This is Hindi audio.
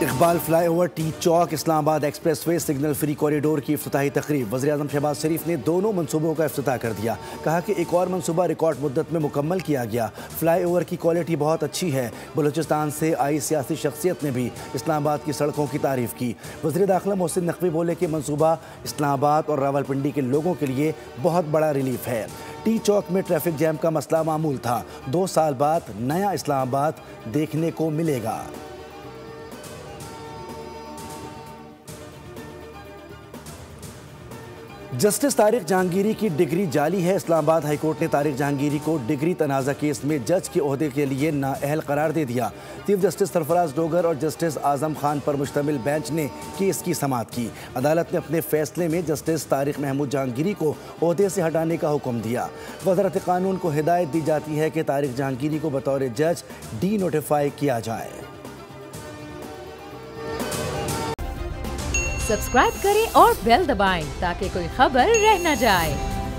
Iqbal flyover, T Chowk, Islamabad expressway, signal free corridor की इफ्तिताही तकरीब। वज़ीर-ए-आज़म शहबाज शरीफ ने दोनों मनसूबों का इफ्तिताह कर दिया। कहा कि एक और मनसूबा रिकॉर्ड मुद्दत में मुकम्मल किया गया। फ्लाईओवर की क्वालिटी बहुत अच्छी है। बलूचिस्तान से आई सियासी शख्सियत ने भी इस्लामाबाद की सड़कों की तारीफ की। वज़ीर दाखिला मोहसिन नकवी बोले कि मनसूबा इस्लामाबाद और रावलपिंडी के लोगों के लिए बहुत बड़ा रिलीफ है। टी चौक में ट्रैफिक जैम का मसला मामूल था। 2 साल बाद नया इस्लामाबाद देखने को मिलेगा। जस्टिस तारिक जहांगीरी की डिग्री जाली है। इस्लामाबाद हाईकोर्ट ने तारिक जहांगीरी को डिग्री तनाज़ा केस में जज के ओहदे के लिए नाअहल करार दे दिया। चीफ जस्टिस सरफराज डोगर और जस्टिस आजम खान पर मुश्तमिल बेंच ने केस की समाअत की। अदालत ने अपने फैसले में जस्टिस तारिक महमूद जहांगीरी को ओहदे से हटाने का हुक्म दिया। वज़ारत कानून को हिदायत दी जाती है कि तारिक जहांगीरी को बतौर जज डी नोटिफाई किया जाए। सब्सक्राइब करें और बेल दबाएं ताकि कोई खबर रह न जाए।